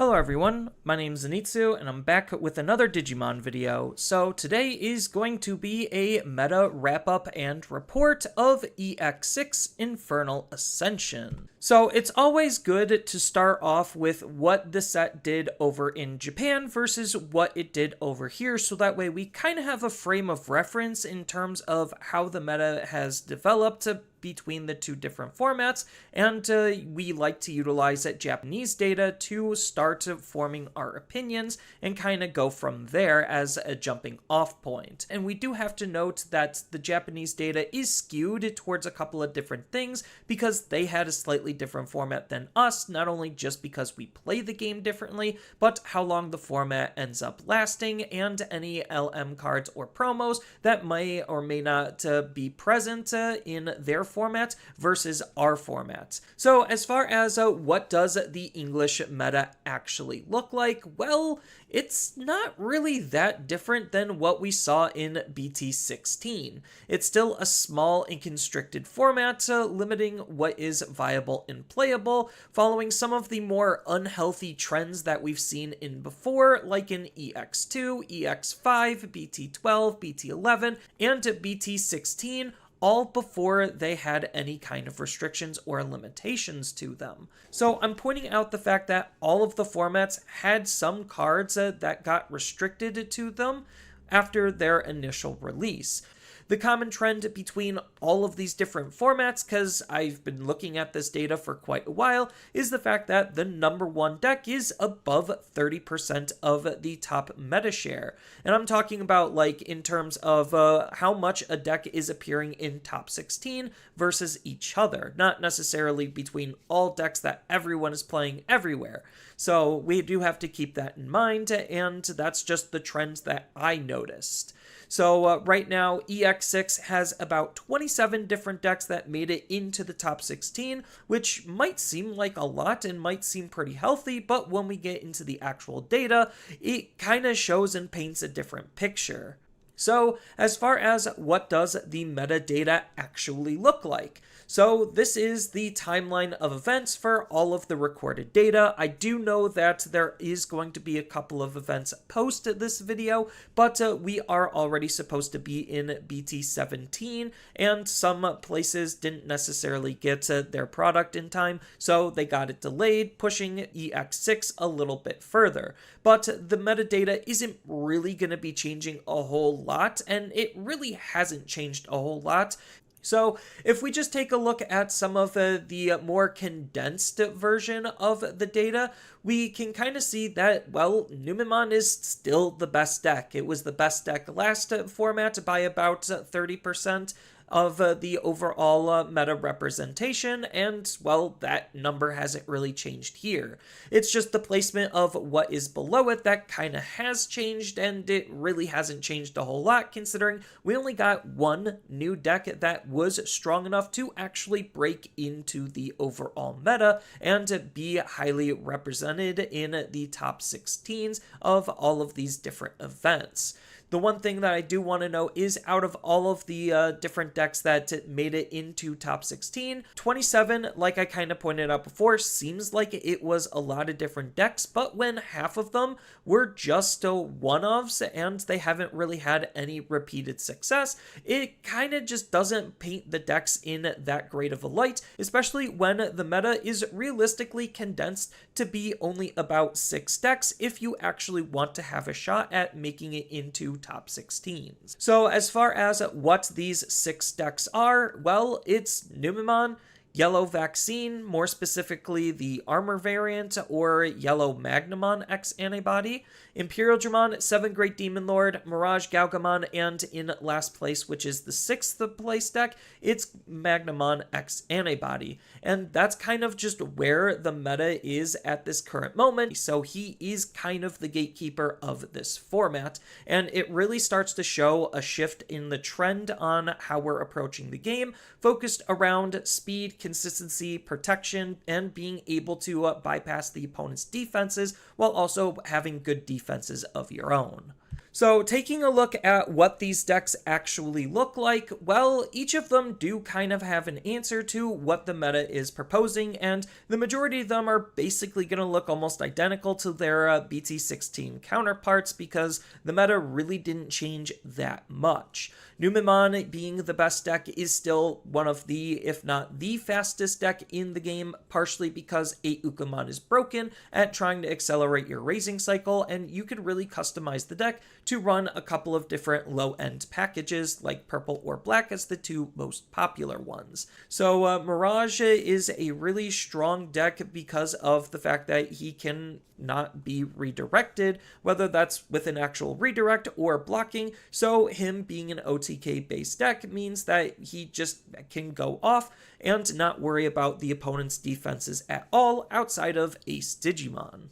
Hello everyone, my name is Zenitsu, and I'm back with another Digimon video. So today is going to be a meta wrap-up and report of EX06 Infernal Ascension. So it's always good to start off with what the set did over in Japan versus what it did over here, so that way we kind of have a frame of reference in terms of how the meta has developed between the two different formats, and we like to utilize that Japanese data to start forming our opinions and kind of go from there as a jumping off point. And we do have to note that the Japanese data is skewed towards a couple of different things because they had a slightly different format than us, not only just because we play the game differently, but how long the format ends up lasting and any LM cards or promos that may or may not be present in their format versus our formats. So as far as what does the English meta actually look like, well, it's not really that different than what we saw in BT16. It's still a small and constricted format, limiting what is viable and playable, following some of the more unhealthy trends that we've seen in before, like in EX2, EX5, BT12, BT11, and BT16, all before they had any kind of restrictions or limitations to them. So I'm pointing out the fact that all of the formats had some cards that got restricted to them after their initial release. The common trend between all of these different formats, because I've been looking at this data for quite a while, is the fact that the number one deck is above 30% of the top meta share. And I'm talking about like in terms of how much a deck is appearing in top 16 versus each other, not necessarily between all decks that everyone is playing everywhere. So we do have to keep that in mind, and that's just the trends that I noticed. So right now, EX6 has about 27 different decks that made it into the top 16, which might seem like a lot and might seem pretty healthy, but when we get into the actual data, it kind of shows and paints a different picture. So as far as what does the metadata actually look like? So this is the timeline of events for all of the recorded data. I do know that there is going to be a couple of events post this video, but we are already supposed to be in BT17, and some places didn't necessarily get their product in time, so they got it delayed, pushing EX6 a little bit further. But the metadata isn't really going to be changing a whole lot, and it really hasn't changed a whole lot. So if we just take a look at some of the more condensed version of the data, we can kind of see that, well, Numemon is still the best deck. It was the best deck last format by about 30% of the overall meta representation, and, well, that number hasn't really changed here. It's just the placement of what is below it that kind of has changed, and it really hasn't changed a whole lot, considering we only got one new deck that was strong enough to actually break into the overall meta and be highly represented in the top 16s of all of these different events. The one thing that I do want to know is, out of all of the different decks that made it into top 16, 27, like I kind of pointed out before, seems like it was a lot of different decks, but when half of them were just one-ofs and they haven't really had any repeated success, it kind of just doesn't paint the decks in that great of a light, especially when the meta is realistically condensed to be only about 6 decks if you actually want to have a shot at making it into top 16s. So as far as what these 6 decks are, well, it's Numemon, Yellow Vaccine, more specifically the Armor variant, or Yellow Magnamon X Antibody, Imperial Dramon, 7 Great Demon Lord, Mirage Galgamon, and in last place, which is the 6th place deck, it's Magnamon X Antibody. And that's kind of just where the meta is at this current moment, so he is kind of the gatekeeper of this format, and it really starts to show a shift in the trend on how we're approaching the game, focused around speed, consistency, protection, and being able to bypass the opponent's defenses while also having good defenses of your own. So taking a look at what these decks actually look like, well, each of them do kind of have an answer to what the meta is proposing, and the majority of them are basically going to look almost identical to their BT16 counterparts because the meta really didn't change that much. Numemon being the best deck is still one of the, if not the fastest deck in the game, partially because 8 Ukamon is broken at trying to accelerate your raising cycle, and you could really customize the deck to run a couple of different low-end packages like purple or black as the two most popular ones. So Mirage is a really strong deck because of the fact that he can not be redirected, whether that's with an actual redirect or blocking, so him being an OTK based deck means that he just can go off and not worry about the opponent's defenses at all outside of Ace Digimon.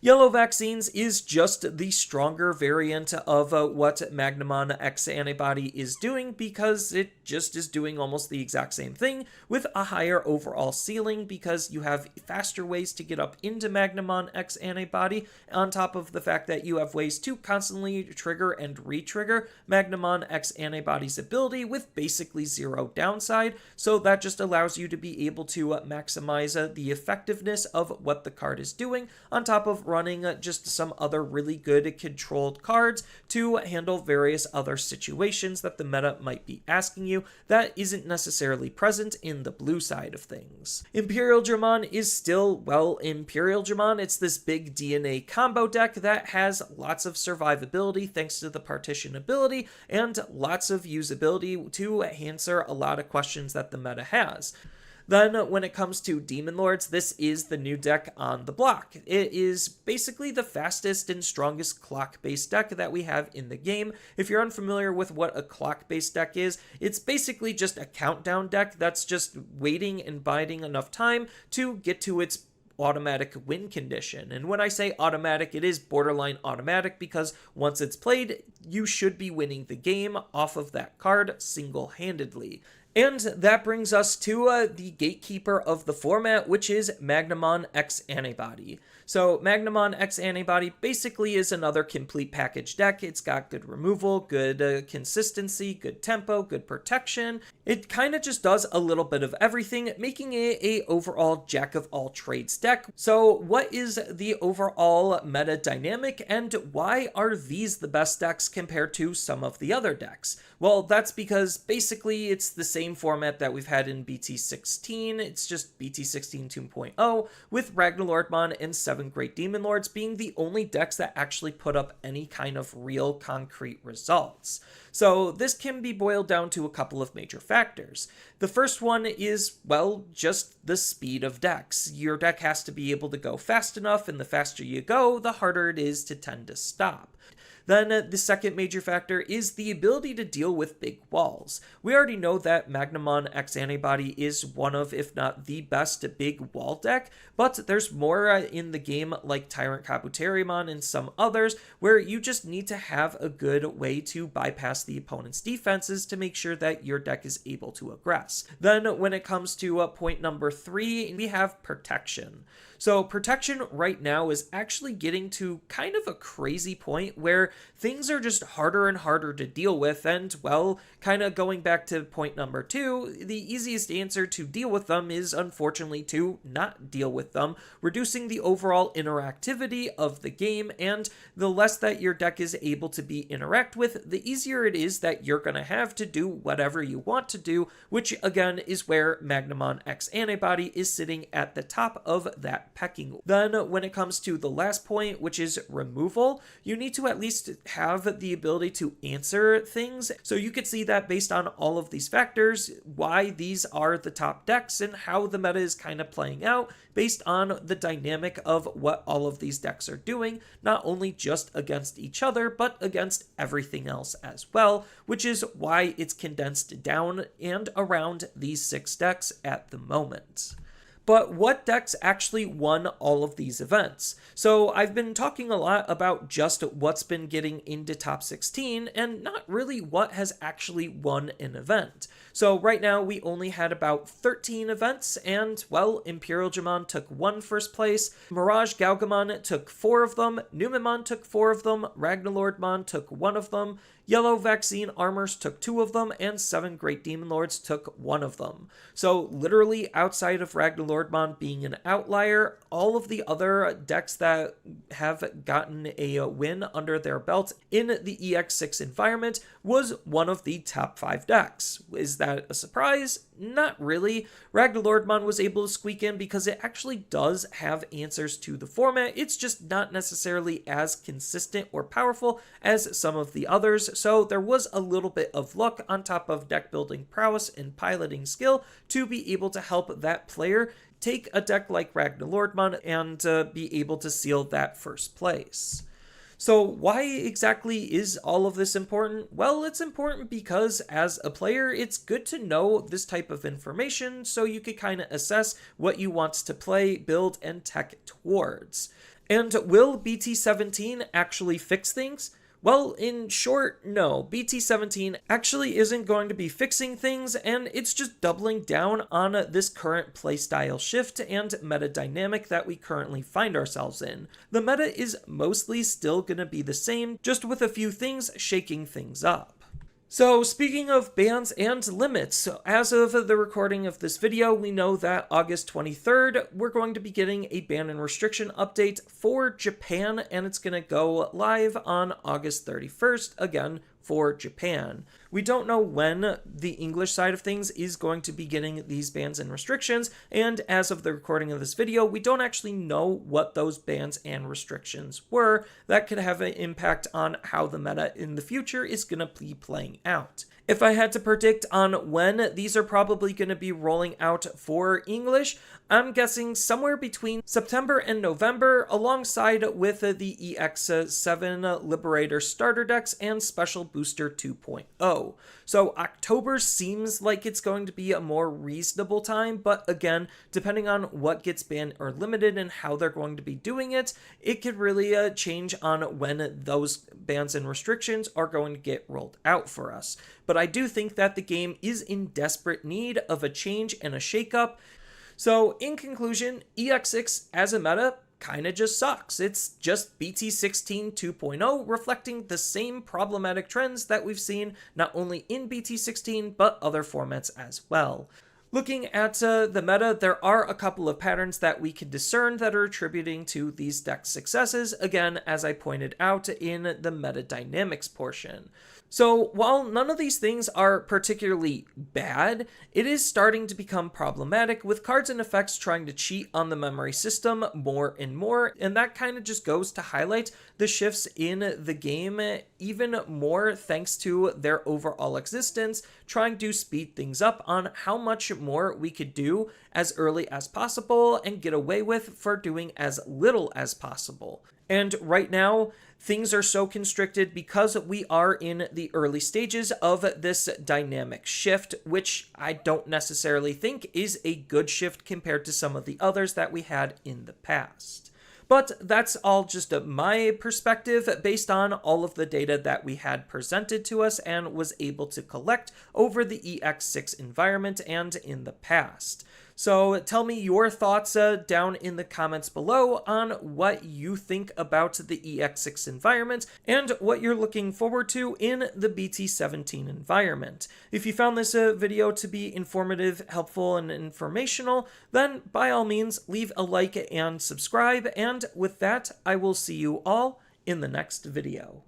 Yellow Vaccines is just the stronger variant of what Magnamon X Antibody is doing because it just is doing almost the exact same thing with a higher overall ceiling because you have faster ways to get up into Magnamon X Antibody on top of the fact that you have ways to constantly trigger and re-trigger Magnamon X Antibody's ability with basically zero downside, so that just allows you to be able to maximize the effectiveness of what the card is doing on top of running just some other really good controlled cards to handle various other situations that the meta might be asking you that isn't necessarily present in the blue side of things. Imperial Dramon is still, well, Imperial Dramon. It's this big DNA combo deck that has lots of survivability thanks to the partition ability and lots of usability to answer a lot of questions that the meta has. Then, when it comes to Demon Lords, this is the new deck on the block. It is basically the fastest and strongest clock-based deck that we have in the game. If you're unfamiliar with what a clock-based deck is, it's basically just a countdown deck that's just waiting and biding enough time to get to its automatic win condition. And when I say automatic, it is borderline automatic because once it's played, you should be winning the game off of that card single-handedly. And that brings us to the gatekeeper of the format, which is Magnamon X Antibody. So Magnamon X Antibody basically is another complete package deck. It's got good removal, good consistency, good tempo, good protection. It kind of just does a little bit of everything, making it a overall jack of all trades deck. So what is the overall meta dynamic and why are these the best decks compared to some of the other decks? Well, that's because basically it's the same format that we've had in BT16. It's just BT16 2.0 with Ragnarlordmon and 7 Great Demon Lords being the only decks that actually put up any kind of real concrete results. So this can be boiled down to a couple of major factors. The first one is, well, just the speed of decks. Your deck has to be able to go fast enough, and the faster you go, the harder it is to tend to stop. Then the second major factor is the ability to deal with big walls. We already know that Magnamon X Antibody is one of, if not the best big wall deck, but there's more in the game like Tyrant Kabuterimon and some others where you just need to have a good way to bypass the opponent's defenses to make sure that your deck is able to aggress. Then when it comes to point number 3, we have protection. So protection right now is actually getting to kind of a crazy point where things are just harder and harder to deal with, and, well, kind of going back to point number 2, the easiest answer to deal with them is unfortunately to not deal with them, reducing the overall interactivity of the game, and the less that your deck is able to be interact with, the easier it is that you're going to have to do whatever you want to do, which again is where Magnamon X Antibody is sitting at the top of that pecking. Then when it comes to the last point, which is removal, you need to at least have the ability to answer things. So you could see that based on all of these factors, why these are the top decks and how the meta is kind of playing out based on the dynamic of what all of these decks are doing, not only just against each other, but against everything else as well, which is why it's condensed down and around these 6 decks at the moment. But what decks actually won all of these events? So I've been talking a lot about just what's been getting into top 16 and not really what has actually won an event. So right now we only had about 13 events, and well, Imperial Digimon took 1 first place, Mirage Galgamon took 4 of them, Numemon took 4 of them, Ragnalordmon took 1 of them, Yellow Vaccine Armors took 2 of them, and 7 Great Demon Lords took 1 of them. So literally outside of Ragnalordmon being an outlier, all of the other decks that have gotten a win under their belt in the EX06 environment was one of the top 5 decks. Is that a surprise? Not really. Ragnalordmon was able to squeak in because it actually does have answers to the format. It's just not necessarily as consistent or powerful as some of the others, so there was a little bit of luck on top of deck building prowess and piloting skill to be able to help that player take a deck like Ragnalordmon and be able to seal that first place. So why exactly is all of this important? Well, it's important because as a player, it's good to know this type of information so you could kind of assess what you want to play, build, and tech towards. And will BT17 actually fix things? Well, in short, no. BT17 actually isn't going to be fixing things, and it's just doubling down on this current playstyle shift and meta dynamic that we currently find ourselves in. The meta is mostly still going to be the same, just with a few things shaking things up. So speaking of bans and limits, as of the recording of this video, we know that August 23rd, we're going to be getting a ban and restriction update for Japan, and it's going to go live on August 31st, again, for Japan. We don't know when the English side of things is going to be getting these bans and restrictions, and as of the recording of this video, we don't actually know what those bans and restrictions were. That could have an impact on how the meta in the future is going to be playing out. If I had to predict on when these are probably going to be rolling out for English, I'm guessing somewhere between September and November, alongside with the EX07 Liberator starter decks and Special Booster 2.0. So October seems like it's going to be a more reasonable time, but again, depending on what gets banned or limited and how they're going to be doing it, it could really change on when those bans and restrictions are going to get rolled out for us. But I do think that the game is in desperate need of a change and a shakeup. So in conclusion, EX6 as a meta kinda just sucks. It's just BT16 2.0 reflecting the same problematic trends that we've seen not only in BT16 but other formats as well. Looking at the meta, there are a couple of patterns that we can discern that are attributing to these deck successes, again, as I pointed out in the meta dynamics portion. So while none of these things are particularly bad, it is starting to become problematic with cards and effects trying to cheat on the memory system more and more, and that kind of just goes to highlight the shifts in the game even more thanks to their overall existence, trying to speed things up on how much more we could do as early as possible and get away with for doing as little as possible. And right now, things are so constricted because we are in the early stages of this dynamic shift, which I don't necessarily think is a good shift compared to some of the others that we had in the past. But that's all just my perspective based on all of the data that we had presented to us and was able to collect over the EX6 environment and in the past. So tell me your thoughts down in the comments below on what you think about the EX6 environment and what you're looking forward to in the BT17 environment. If you found this video to be informative, helpful, and informational, then by all means leave a like and subscribe, and with that I will see you all in the next video.